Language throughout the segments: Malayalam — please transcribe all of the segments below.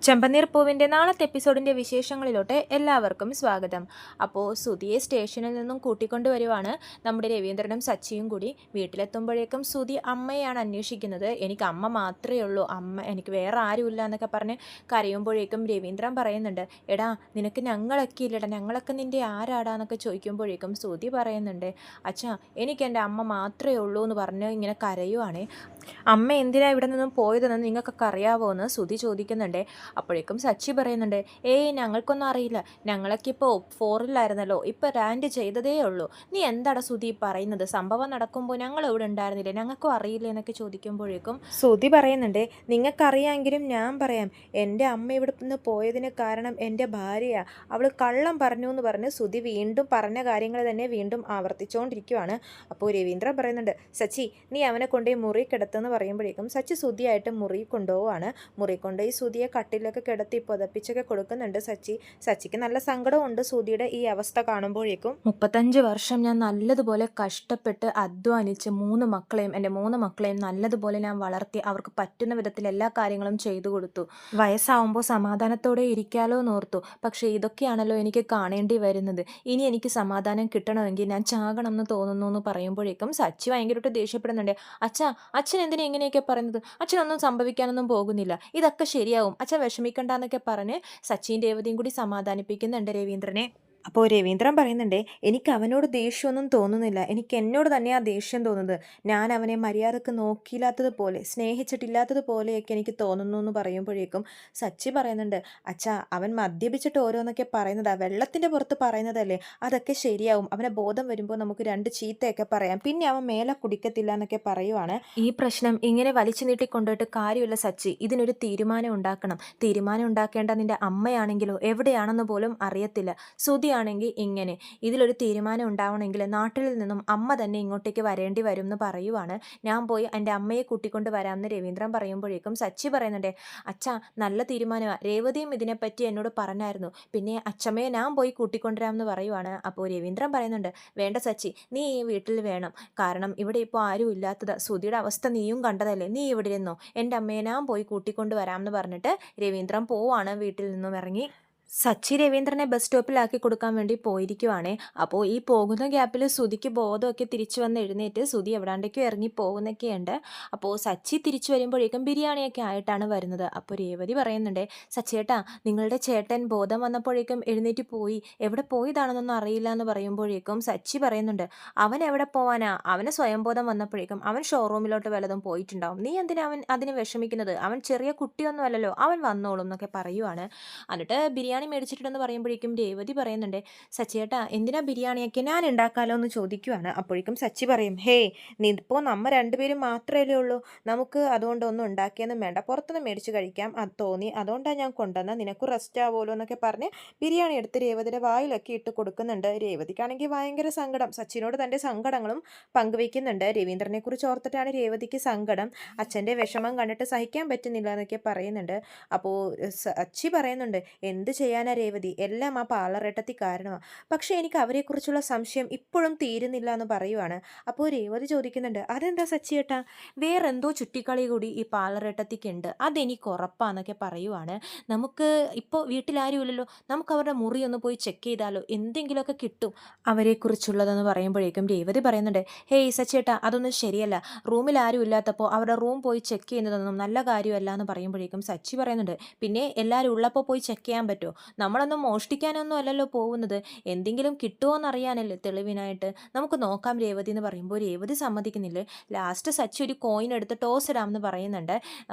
ചെമ്പനീർ പൂവിൻ്റെ നാളത്തെ എപ്പിസോഡിൻ്റെ വിശേഷങ്ങളിലോട്ട് എല്ലാവർക്കും സ്വാഗതം. അപ്പോൾ സുധിയെ സ്റ്റേഷനിൽ നിന്നും കൂട്ടിക്കൊണ്ടുവരുവാണ് നമ്മുടെ രവീന്ദ്രനും സച്ചിയും കൂടി. വീട്ടിലെത്തുമ്പോഴേക്കും സുധി അമ്മയാണ് അന്വേഷിക്കുന്നത്. എനിക്ക് അമ്മ മാത്രമേ ഉള്ളൂ, എനിക്ക് വേറെ ആരുമില്ല എന്നൊക്കെ പറഞ്ഞ് കരയുമ്പോഴേക്കും രവീന്ദ്രൻ പറയുന്നുണ്ട്, എടാ നിനക്ക് ഞങ്ങളൊക്കെ ഇല്ലടാ, ഞങ്ങളൊക്കെ നിൻ്റെ ആരാടാന്നൊക്കെ ചോദിക്കുമ്പോഴേക്കും സുധി പറയുന്നുണ്ട്, അച്ഛാ എനിക്ക് എൻ്റെ അമ്മ മാത്രമേ ഉള്ളൂ എന്ന് പറഞ്ഞ് ഇങ്ങനെ കരയുവാണേ. അമ്മ എന്തിനാ ഇവിടെ നിന്നും പോയതെന്ന് നിങ്ങൾക്കൊക്കെ അറിയാവോ എന്ന് സുധി ചോദിക്കുന്നുണ്ട്. അപ്പോഴേക്കും സച്ചി പറയുന്നുണ്ട്, ഏയ് ഞങ്ങൾക്കൊന്നും അറിയില്ല, ഞങ്ങളൊക്കെ ഇപ്പോൾ ഫോറിലായിരുന്നല്ലോ, ഇപ്പോൾ ലാൻഡ് ചെയ്തതേ ഉള്ളൂ. നീ എന്താടാ സുധി പറയുന്നത്? സംഭവം നടക്കുമ്പോൾ ഞങ്ങൾ ഇവിടെ ഉണ്ടായിരുന്നില്ലേ, ഞങ്ങൾക്കും അറിയില്ല എന്നൊക്കെ ചോദിക്കുമ്പോഴേക്കും സുധി പറയുന്നുണ്ട്, നിങ്ങൾക്കറിയാമെങ്കിലും ഞാൻ പറയാം, എൻ്റെ അമ്മ ഇവിടെ നിന്ന് പോയതിന് കാരണം എൻ്റെ ഭാര്യയാണ്, അവൾ കള്ളം പറഞ്ഞു എന്ന് പറഞ്ഞ് സുധി വീണ്ടും പറഞ്ഞ കാര്യങ്ങൾ തന്നെ വീണ്ടും ആവർത്തിച്ചുകൊണ്ടിരിക്കുകയാണ്. അപ്പോൾ രവീന്ദ്രൻ പറയുന്നുണ്ട്, സച്ചി നീ അവനെ കൊണ്ടുപോയി മുറി കിടത്തെന്ന് പറയുമ്പോഴേക്കും സച്ചി സുധിയായിട്ട് മുറി കൊണ്ടുപോവാണ്. മുറി കൊണ്ടുപോയി സുധിയെ കട്ടിലൊക്കെ കിടത്തി പുതപ്പിച്ചൊക്കെ കൊടുക്കുന്നുണ്ട് സച്ചിക്ക് നല്ല സങ്കടമുണ്ട് സുധിയുടെ ഈ അവസ്ഥ കാണുമ്പോഴേക്കും. 35 വർഷം ഞാൻ നല്ലതുപോലെ കഷ്ടപ്പെട്ട് അധ്വാനിച്ച് എൻ്റെ 3 മക്കളെയും നല്ലതുപോലെ ഞാൻ വളർത്തി, അവർക്ക് പറ്റുന്ന വിധത്തിൽ എല്ലാ കാര്യങ്ങളും ചെയ്തു കൊടുത്തു. വയസ്സാവുമ്പോൾ സമാധാനത്തോടെ ഇരിക്കാലോ എന്നോർത്തു. പക്ഷേ ഇതൊക്കെയാണല്ലോ എനിക്ക് കാണേണ്ടി വരുന്നത്. ഇനി എനിക്ക് സമാധാനം കിട്ടണമെങ്കിൽ ഞാൻ ചാകണം എന്ന് തോന്നുന്നു എന്ന് പറയുമ്പോഴേക്കും സച്ചി ഭയങ്കരമായിട്ട് ദേഷ്യപ്പെടുന്നുണ്ട്. അച്ഛൻ എന്തിനാ ഇങ്ങനെയൊക്കെ പറയുന്നത്? അച്ഛനൊന്നും സംഭവിക്കാനൊന്നും പോകുന്നില്ല, ഇതൊക്കെ ശരിയാവും, അച്ഛൻ വിഷമിക്കണ്ടെന്നൊക്കെ പറഞ്ഞ് സച്ചിൻ രേവതിയും കൂടി സമാധാനിപ്പിക്കുന്നുണ്ട് രവീന്ദ്രനെ. അപ്പോൾ രവീന്ദ്രൻ പറയുന്നുണ്ട്, എനിക്ക് അവനോട് ദേഷ്യമൊന്നും തോന്നുന്നില്ല, എനിക്ക് എന്നോട് തന്നെയാണ് ദേഷ്യം തോന്നുന്നത്. ഞാൻ അവനെ മര്യാദക്ക് നോക്കിയില്ലാത്തതുപോലെ സ്നേഹിച്ചിട്ടില്ലാത്തതുപോലെയൊക്കെ എനിക്ക് തോന്നുന്നു എന്ന് പറയുമ്പോഴേക്കും സച്ചി പറയുന്നുണ്ട്, അച്ഛാ അവൻ മദ്യപിച്ചിട്ട് ഓരോന്നൊക്കെ പറയുന്നതാ, വെള്ളത്തിൻ്റെ പുറത്ത് പറയുന്നതല്ലേ, അതൊക്കെ ശരിയാവും, അവനെ ബോധം വരുമ്പോൾ നമുക്ക് 2 ചീത്തയൊക്കെ പറയാം, പിന്നെ അവൻ മേലെ കുടിക്കത്തില്ല എന്നൊക്കെ പറയുവാണ്. ഈ പ്രശ്നം ഇങ്ങനെ വലിച്ചു നീട്ടിക്കൊണ്ടുപോയിട്ട് കാര്യമില്ല സച്ചി, ഇതിനൊരു തീരുമാനം ഉണ്ടാക്കണം. തീരുമാനം ഉണ്ടാക്കേണ്ട നിൻ്റെ അമ്മയാണെങ്കിലോ എവിടെയാണെന്ന് പോലും അറിയത്തില്ല. സുധിയാണെങ്കിൽ ഇങ്ങനെ, ഇതിലൊരു തീരുമാനം ഉണ്ടാവണമെങ്കിൽ നാട്ടിൽ നിന്നും അമ്മ തന്നെ ഇങ്ങോട്ടേക്ക് വരേണ്ടി വരും എന്ന് പറയുവാണ്. ഞാൻ പോയി എൻ്റെ അമ്മയെ കൂട്ടിക്കൊണ്ട് വരാമെന്ന് രവീന്ദ്രൻ പറയുമ്പോഴേക്കും സച്ചി പറയുന്നുണ്ട്, അച്ഛാ നല്ല തീരുമാനമാണ്, രേവതിയും ഇതിനെപ്പറ്റി എന്നോട് പറഞ്ഞായിരുന്നു, പിന്നെ അച്ഛമ്മയെ ഞാൻ പോയി കൂട്ടിക്കൊണ്ടുവരാമെന്ന് പറയുവാണ്. അപ്പോൾ രവീന്ദ്രൻ പറയുന്നുണ്ട്, വേണ്ട സച്ചി, നീ ഈ വീട്ടിൽ വേണം, കാരണം ഇവിടെ ഇപ്പോൾ ആരും ഇല്ലാത്തത്, സുധിയുടെ അവസ്ഥ നീയും കണ്ടതല്ലേ, നീ ഇവിടെ ഇരുന്നോ, എൻ്റെ അമ്മയെ ഞാൻ പോയി കൂട്ടിക്കൊണ്ട് വരാമെന്ന് പറഞ്ഞിട്ട് രവീന്ദ്രൻ പോവാണ് വീട്ടിൽ നിന്നും ഇറങ്ങി. സച്ചി രവീന്ദ്രനെ ബസ് സ്റ്റോപ്പിലാക്കി കൊടുക്കാൻ വേണ്ടി പോയിരിക്കുവാണേ. അപ്പോൾ ഈ പോകുന്ന ഗ്യാപ്പിൽ സുധിക്ക് ബോധമൊക്കെ തിരിച്ചു വന്ന് എഴുന്നേറ്റ് സുധി എവിടാണ്ടേക്കും ഇറങ്ങി പോകുന്നൊക്കെയുണ്ട്. അപ്പോൾ സച്ചി തിരിച്ചു വരുമ്പോഴേക്കും ബിരിയാണിയൊക്കെ ആയിട്ടാണ് വരുന്നത്. അപ്പോൾ രേവതി പറയുന്നുണ്ട്, സച്ചിയേട്ടാ നിങ്ങളുടെ ചേട്ടൻ ബോധം വന്നപ്പോഴേക്കും എഴുന്നേറ്റ് പോയി, എവിടെ പോയതാണെന്നൊന്നും അറിയില്ല എന്ന് പറയുമ്പോഴേക്കും സച്ചി പറയുന്നുണ്ട്, അവൻ എവിടെ പോവാനാ, അവന് സ്വയംബോധം വന്നപ്പോഴേക്കും അവൻ ഷോറൂമിലോട്ട് വല്ലതും പോയിട്ടുണ്ടാവും, നീ എന്തിനാ അതിന് വിഷമിക്കുന്നത്, അവൻ ചെറിയ കുട്ടിയൊന്നും അല്ലല്ലോ, അവൻ വന്നോളും എന്നൊക്കെ പറയുവാണ്. എന്നിട്ട് ബിരിയാണി മേടിച്ചിട്ടുണ്ടെന്ന് പറയുമ്പോഴേക്കും രേവതി പറയുന്നുണ്ട്, സച്ചിയേട്ടാ എന്തിനാ ബിരിയാണിയൊക്കെ ഞാൻ ഉണ്ടാക്കാമല്ലോ എന്ന് ചോദിക്കുവാണ്. അപ്പോഴേക്കും സച്ചി പറയും, ഹേയ് ഇപ്പോൾ നമ്മ 2 പേരും മാത്രമല്ലേ ഉള്ളൂ, നമുക്ക് അതുകൊണ്ടൊന്നും ഉണ്ടാക്കിയൊന്നും വേണ്ട, പുറത്തുനിന്ന് മേടിച്ച് കഴിക്കാം, അത് തോന്നി അതുകൊണ്ടാണ് ഞാൻ കൊണ്ടുവന്നാൽ, നിനക്ക് റെസ്റ്റ് ആവുമല്ലോ എന്നൊക്കെ പറഞ്ഞ് ബിരിയാണി എടുത്ത് രേവതിയുടെ വായിലൊക്കെ ഇട്ട് കൊടുക്കുന്നുണ്ട്. രേവതിക്കാണെങ്കിൽ ഭയങ്കര സങ്കടം, സച്ചിനോട് തൻ്റെ സങ്കടങ്ങളും പങ്കുവയ്ക്കുന്നുണ്ട്. രവീന്ദ്രനെ കുറിച്ച് ഓർത്തിട്ടാണ് രേവതിക്ക് സങ്കടം, അച്ഛൻ്റെ വിഷമം കണ്ടിട്ട് സഹിക്കാൻ പറ്റുന്നില്ല എന്നൊക്കെ പറയുന്നുണ്ട്. അപ്പോൾ സച്ചി പറയുന്നുണ്ട്, എന്ത് ചെയ്യാനാ രേവതി, എല്ലാം ആ പാലറേട്ടത്തി കാരണമാണ്, പക്ഷേ എനിക്ക് അവരെക്കുറിച്ചുള്ള സംശയം ഇപ്പോഴും തീരുന്നില്ല എന്ന് പറയുവാണ്. അപ്പോൾ രേവതി ചോദിക്കുന്നുണ്ട്, അതെന്താ സച്ചിയേട്ടാ, വേറെന്തോ ചുറ്റിക്കളി കൂടി ഈ പാലറേട്ടത്തിക്കുണ്ട്, അതെനിക്ക് ഉറപ്പാന്നൊക്കെ പറയുവാണ്. നമുക്ക് ഇപ്പോൾ വീട്ടിലാരുമില്ലല്ലോ, നമുക്ക് അവരുടെ മുറി ഒന്ന് പോയി ചെക്ക് ചെയ്താലോ, എന്തെങ്കിലുമൊക്കെ കിട്ടും അവരെക്കുറിച്ചുള്ളതെന്ന് പറയുമ്പോഴേക്കും രേവതി പറയുന്നുണ്ട്, ഹേയ് സച്ചിയേട്ടാ അതൊന്നും ശരിയല്ല, റൂമിൽ ആരും ഇല്ലാത്തപ്പോൾ അവരുടെ റൂം പോയി ചെക്ക് ചെയ്യുന്നതൊന്നും നല്ല കാര്യമല്ല എന്ന് പറയുമ്പോഴേക്കും സച്ചി പറയുന്നുണ്ട്, പിന്നെ എല്ലാവരും ഉള്ളപ്പോൾ പോയി ചെക്ക് ചെയ്യാൻ പറ്റുമോ, നമ്മളൊന്നും മോഷ്ടിക്കാനൊന്നും അല്ലല്ലോ പോകുന്നത്, എന്തെങ്കിലും കിട്ടുമോ എന്നറിയാനല്ലേ തെളിവിനായിട്ട്, നമുക്ക് നോക്കാം രേവതി എന്ന് പറയുമ്പോൾ രേവതി സമ്മതിക്കുന്നില്ലേ. ലാസ്റ്റ് സച്ചി ഒരു കോയിൻ എടുത്ത് ടോസ് ഇടാമെന്ന് പറയുന്നുണ്ട്.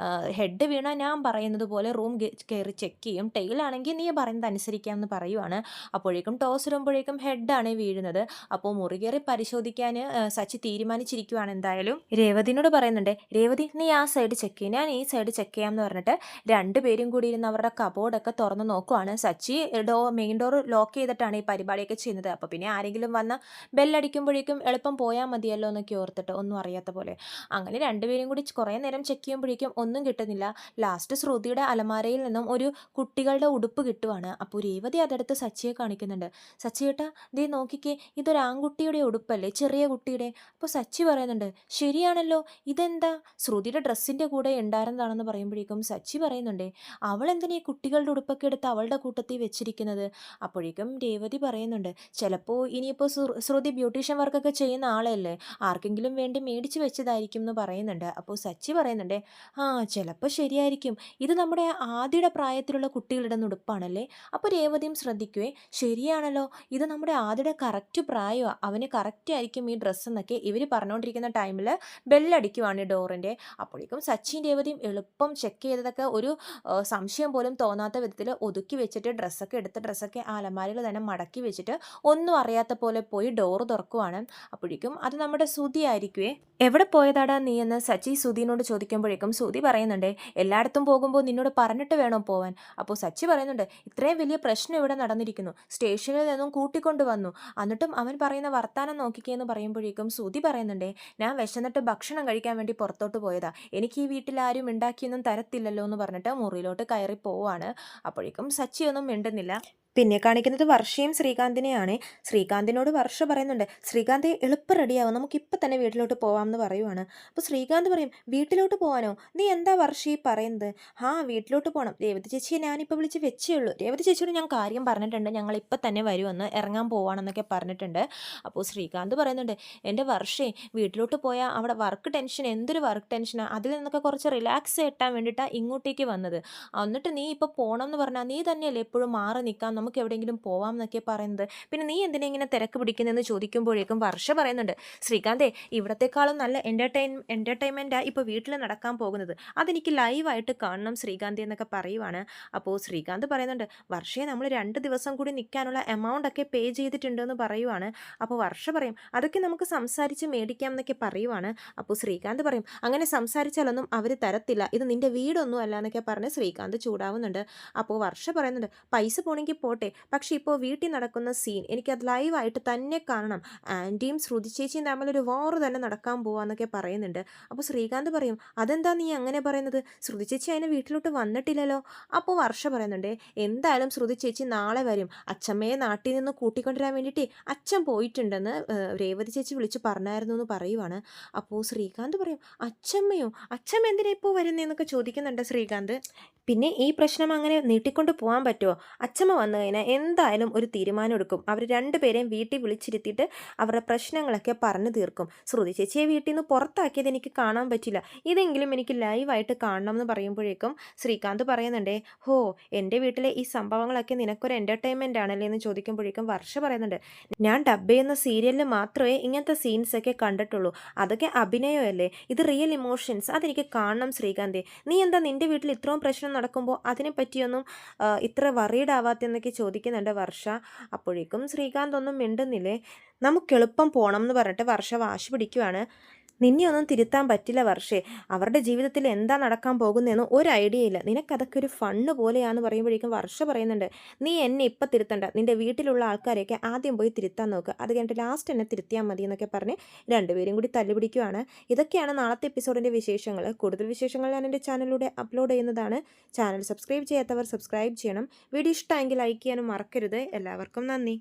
ഹെഡ് വീണാൽ ഞാൻ പറയുന്നത് പോലെ റൂം കയറി ചെക്ക് ചെയ്യും, ടെയിലാണെങ്കിൽ നീ പറയുന്നത് അനുസരിക്കാമെന്ന് പറയുവാണ്. അപ്പോഴേക്കും ടോസ് ഇടുമ്പോഴേക്കും ഹെഡാണ് വീഴുന്നത്. അപ്പോൾ മുറി കയറി പരിശോധിക്കാൻ സച്ചി തീരുമാനിച്ചിരിക്കുവാണ്. എന്തായാലും രേവതിനോട് പറയുന്നുണ്ട്, രേവതി നീ ആ സൈഡ് ചെക്ക് ചെയ്യും, ഞാൻ ഈ സൈഡ് ചെക്ക് ചെയ്യാമെന്ന് പറഞ്ഞിട്ട് 2 പേരും കൂടി ഇരുന്ന് അവരുടെ കബോർഡൊക്കെ തുറന്ന് നോക്കുവാണ്. സച്ചി മെയിൻ ഡോർ ലോക്ക് ചെയ്തിട്ടാണ് ഈ പരിപാടിയൊക്കെ ചെയ്യുന്നത്. അപ്പോൾ പിന്നെ ആരെങ്കിലും വന്ന ബെല്ലടിക്കുമ്പോഴേക്കും എളുപ്പം പോയാൽ മതിയല്ലോ എന്നൊക്കെ ഓർത്തിട്ട് ഒന്നും അറിയാത്ത പോലെ. അങ്ങനെ രണ്ടുപേരും കൂടി കുറേ നേരം ചെക്ക് ചെയ്യുമ്പോഴേക്കും ഒന്നും കിട്ടുന്നില്ല. ലാസ്റ്റ് ശ്രുതിയുടെ അലമാരയിൽ നിന്നും ഒരു കുട്ടികളുടെ ഉടുപ്പ് കിട്ടുവാണ്. അപ്പോൾ രേവതി അതെടുത്ത് സച്ചിയെ കാണിക്കുന്നുണ്ട്. സച്ചി ഏട്ടാ ദേ നോക്കിക്കേ, ഇതൊരു ആൺകുട്ടിയുടെ ഉടുപ്പല്ലേ, ചെറിയ കുട്ടിയുടെ. അപ്പോൾ സച്ചി പറയുന്നുണ്ട് ശരിയാണല്ലോ, ഇതെന്താ ശ്രുതിയുടെ ഡ്രസ്സിൻ്റെ കൂടെ ഉണ്ടായിരുന്നതാണെന്ന് പറയുമ്പോഴേക്കും സച്ചി പറയുന്നുണ്ടേ അവൾ എന്തിനാ ഈ കുട്ടികളുടെ ഉടുപ്പൊക്കെ എടുത്ത് അവളുടെ കൂട്ടത്തിൽ വെച്ചിരിക്കുന്നത്. അപ്പോഴേക്കും രേവതി പറയുന്നുണ്ട് ചിലപ്പോൾ ഇനിയിപ്പോൾ ശ്രുതി ബ്യൂട്ടീഷ്യൻ വർക്കൊക്കെ ചെയ്യുന്ന ആളല്ലേ, ആർക്കെങ്കിലും വേണ്ടി മേടിച്ച് വെച്ചതായിരിക്കും എന്ന് പറയുന്നുണ്ട്. അപ്പോൾ സച്ചി പറയുന്നുണ്ട് ആ ചിലപ്പോൾ ശരിയായിരിക്കും, ഇത് നമ്മുടെ ആദിയുടെ പ്രായത്തിലുള്ള കുട്ടികളിടുന്ന ഉടുപ്പാണല്ലേ. അപ്പോൾ രേവതിയും ശ്രദ്ധിക്കുവേ ശരിയാണല്ലോ, ഇത് നമ്മുടെ ആദിയുടെ കറക്റ്റ് പ്രായമാണ്, അവന് കറക്റ്റ് ആയിരിക്കും ഈ ഡ്രസ്സ് എന്നൊക്കെ ഇവർ പറഞ്ഞുകൊണ്ടിരിക്കുന്ന ടൈമിൽ ബെല്ലടിക്കുവാണ് ഡോറിൻ്റെ. അപ്പോഴേക്കും സച്ചിൻ രേവതിയും എളുപ്പം ചെക്ക് ചെയ്തതൊക്കെ ഒരു സംശയം പോലും തോന്നാത്ത വിധത്തിൽ ഒതുക്കി വെച്ചിട്ട് ഡ്രസ്സൊക്കെ ആ അലമാരയിൽ തന്നെ മടക്കി വെച്ചിട്ട് ഒന്നും അറിയാത്ത പോലെ പോയി ഡോറ് തുറക്കുവാണ്. അപ്പോഴേക്കും അത് നമ്മുടെ സുധി ആയിരിക്കുവേ. എവിടെ പോയതാടാ നീ എന്ന് സച്ചി സുധിനോട് ചോദിക്കുമ്പോഴേക്കും സുധി പറയുന്നുണ്ട് എല്ലായിടത്തും പോകുമ്പോൾ നിന്നോട് പറഞ്ഞിട്ട് വേണോ പോവാൻ. അപ്പോൾ സച്ചി പറയുന്നുണ്ട് ഇത്രയും വലിയ പ്രശ്നം ഇവിടെ നടന്നിരിക്കുന്നു, സ്റ്റേഷനിൽ നിന്നും കൂട്ടിക്കൊണ്ട് വന്നു, എന്നിട്ടും അവൻ പറയുന്ന വർത്താനം നോക്കിക്കേ എന്ന് പറയുമ്പോഴേക്കും സുധി പറയുന്നുണ്ട് ഞാൻ വിശന്നിട്ട് ഭക്ഷണം കഴിക്കാൻ വേണ്ടി പുറത്തോട്ട് പോയതാ, എനിക്ക് ഈ വീട്ടിൽ ആരും ഉണ്ടാക്കിയൊന്നും തരത്തില്ലല്ലോ എന്ന് പറഞ്ഞിട്ട് മുറിയിലോട്ട് കയറി പോവാണ്. അപ്പോഴേക്കും സച്ചി ഒന്നും മിണ്ടുന്നില്ല. പിന്നെ കാണിക്കുന്നത് വർഷയും ശ്രീകാന്തിനെയാണ്. ശ്രീകാന്തിനോട് വർഷ പറയുന്നുണ്ട് ശ്രീകാന്ത് എളുപ്പം റെഡിയാവും, നമുക്കിപ്പോൾ തന്നെ വീട്ടിലോട്ട് പോവാമെന്ന് പറയുവാണ്. അപ്പോൾ ശ്രീകാന്ത് പറയും വീട്ടിലോട്ട് പോകാനോ, നീ എന്താ വർഷ ഈ പറയുന്നത്. വീട്ടിലോട്ട് പോകണം, രേവതി ചേച്ചിയെ ഞാനിപ്പോൾ വിളിച്ച് വെച്ചേ ഉള്ളൂ, രേവതി ചേച്ചിയോട് ഞാൻ കാര്യം പറഞ്ഞിട്ടുണ്ട്, ഞങ്ങൾ ഇപ്പം തന്നെ വരുമെന്ന് ഇറങ്ങാൻ പോവാണെന്നൊക്കെ പറഞ്ഞിട്ടുണ്ട്. അപ്പോൾ ശ്രീകാന്ത് പറയുന്നുണ്ട് എൻ്റെ വർഷേ വീട്ടിലോട്ട് പോയാൽ അവിടെ വർക്ക് ടെൻഷൻ, എന്തൊരു വർക്ക് ടെൻഷനാണ്, അതിൽ നിന്നൊക്കെ കുറച്ച് റിലാക്സ് കിട്ടാൻ വേണ്ടിയിട്ടാണ് ഇങ്ങോട്ടേക്ക് വന്നത്, എന്നിട്ട് നീ ഇപ്പോൾ പോകണം എന്ന് പറഞ്ഞാൽ നീ തന്നെയല്ലേ എപ്പോഴും മാറി നിൽക്കാം, നമുക്ക് എവിടെയെങ്കിലും പോവാം എന്നൊക്കെ പറയുന്നത്, പിന്നെ നീ എന്തിനാ ഇങ്ങനെ തിരക്ക് പിടിക്കുന്നതെന്ന് ചോദിക്കുമ്പോഴേക്കും വർഷ പറയുന്നുണ്ട് ശ്രീകാന്തേ ഇവിടത്തെക്കാളും നല്ല എൻ്റർടൈൻമെൻറ്റാണ് ഇപ്പോൾ വീട്ടിൽ നടക്കാൻ പോകുന്നത്, അതെനിക്ക് ലൈവായിട്ട് കാണണം ശ്രീകാന്തി എന്നൊക്കെ പറയുവാണ്. അപ്പോൾ ശ്രീകാന്ത് പറയുന്നുണ്ട് വർഷയെ നമ്മൾ 2 ദിവസം കൂടി നിൽക്കാനുള്ള എമൗണ്ട് ഒക്കെ പേ ചെയ്തിട്ടുണ്ടെന്ന് പറയുവാണ്. അപ്പോൾ വർഷ പറയും അതൊക്കെ നമുക്ക് സംസാരിച്ച് മേടിക്കാം എന്നൊക്കെ പറയുവാണ്. അപ്പോൾ ശ്രീകാന്ത് പറയും അങ്ങനെ സംസാരിച്ചാലൊന്നും അവർ തരത്തില്ല, ഇത് നിൻ്റെ വീടൊന്നും അല്ല എന്നൊക്കെ പറഞ്ഞ് ശ്രീകാന്ത് ചൂടാവുന്നുണ്ട്. അപ്പോൾ വർഷ പറയുന്നുണ്ട് പൈസ പോണെങ്കിൽ പോട്ടെ, പക്ഷേ ഇപ്പോൾ വീട്ടിൽ നടക്കുന്ന സീൻ എനിക്കത് ലൈവായിട്ട് തന്നെ കാണണം, ആൻറ്റിയും ശ്രുതി ചേച്ചിയും തമ്മിലൊരു വാറ് തന്നെ നടക്കാൻ പോവാന്നൊക്കെ പറയുന്നുണ്ട്. അപ്പോൾ ശ്രീകാന്ത് പറയും അതെന്താ നീ അങ്ങനെ പറയുന്നത്, ശ്രുതി ചേച്ചി അതിന് വീട്ടിലോട്ട് വന്നിട്ടില്ലല്ലോ. അപ്പോൾ വർഷ പറയുന്നുണ്ട് എന്തായാലും ശ്രുതി ചേച്ചി നാളെ വരും, അച്ഛമ്മയെ നാട്ടിൽ നിന്ന് കൂട്ടിക്കൊണ്ടുവരാൻ വേണ്ടിയിട്ട് അച്ഛൻ പോയിട്ടുണ്ടെന്ന് രേവതി ചേച്ചി വിളിച്ച് പറഞ്ഞായിരുന്നു എന്ന് പറയുവാണ്. അപ്പോൾ ശ്രീകാന്ത് പറയും അച്ഛമ്മയോ, അച്ഛമ്മ എന്തിനാ ഇപ്പോൾ വരുന്നതെന്നൊക്കെ ചോദിക്കുന്നുണ്ട് ശ്രീകാന്ത്. പിന്നെ ഈ പ്രശ്നം അങ്ങനെ നീട്ടിക്കൊണ്ട് പോകാൻ പറ്റുമോ, അച്ഛമ്മ വന്നു കഴിഞ്ഞാൽ എന്തായാലും ഒരു തീരുമാനം എടുക്കും, അവർ രണ്ടുപേരെയും വീട്ടിൽ വിളിച്ചിരുത്തിയിട്ട് അവരുടെ പ്രശ്നങ്ങളൊക്കെ പറഞ്ഞു തീർക്കും, ശ്രുതി ചേച്ചിയെ വീട്ടിൽ നിന്ന് പുറത്താക്കിയത് എനിക്ക് കാണാൻ പറ്റില്ല, ഇതെങ്കിലും എനിക്ക് ലൈവായിട്ട് കാണണം എന്ന് പറയുമ്പോഴേക്കും ശ്രീകാന്ത് പറയുന്നുണ്ടേ എൻ്റെ വീട്ടിലെ ഈ സംഭവങ്ങളൊക്കെ നിനക്കൊരു എൻ്റർടൈൻമെൻ്റ് ആണല്ലേ എന്ന് ചോദിക്കുമ്പോഴേക്കും വർഷ പറയുന്നുണ്ട് ഞാൻ ഡബ് ചെയ്യുന്ന സീരിയലിൽ മാത്രമേ ഇങ്ങനത്തെ സീൻസൊക്കെ കണ്ടിട്ടുള്ളൂ, അതൊക്കെ അഭിനയമല്ലേ, ഇത് റിയൽ ഇമോഷൻസ്, അതെനിക്ക് കാണണം ശ്രീകാന്തേ, നീ എന്താ നിൻ്റെ വീട്ടിൽ ഇത്രയും പ്രശ്നം നടക്കുമ്പോൾ അതിനെപ്പറ്റിയൊന്നും ഇത്ര വറീഡ് ആവാത്തെന്നൊക്കെ ചോദിക്കുന്നുണ്ട് വർഷ. അപ്പോഴേക്കും ശ്രീകാന്ത് ഒന്നും മിണ്ടുന്നില്ലേ. നമുക്ക് എളുപ്പം പോകണം എന്ന് പറഞ്ഞിട്ട് വർഷ വാശി പിടിക്കുവാണ്. നിന്നെ ഒന്നും തിരുത്താൻ പറ്റില്ല വർഷേ, അവരുടെ ജീവിതത്തിൽ എന്താ നടക്കാൻ പോകുന്നതെന്ന് ഒരു ഐഡിയ ഇല്ല, നിനക്കതൊക്കെ ഒരു ഫണ്ണ് പോലെയാണെന്ന് പറയുമ്പോഴേക്കും വർഷ പറയുന്നുണ്ട് നീ എന്നെ ഇപ്പം തിരുത്തണ്ട, നിൻ്റെ വീട്ടിലുള്ള ആൾക്കാരെയൊക്കെ ആദ്യം പോയി തിരുത്താൻ നോക്കുക, അത് കഴിഞ്ഞിട്ട് ലാസ്റ്റ് എന്നെ തിരുത്തിയാൽ മതി എന്നൊക്കെ പറഞ്ഞ് രണ്ടുപേരും കൂടി തല്ലുപിടിക്കുവാണ്. ഇതൊക്കെയാണ് നാളത്തെ എപ്പിസോഡിൻ്റെ വിശേഷങ്ങൾ. കൂടുതൽ വിശേഷങ്ങൾ ഞാൻ എൻ്റെ ചാനലിലൂടെ അപ്ലോഡ് ചെയ്യുന്നതാണ്. ചാനൽ സബ്സ്ക്രൈബ് ചെയ്യാത്തവർ സബ്സ്ക്രൈബ് ചെയ്യണം. വീഡിയോ ഇഷ്ടമെങ്കിൽ ലൈക്ക് ചെയ്യാനും മറക്കരുത്. എല്ലാവർക്കും നന്ദി.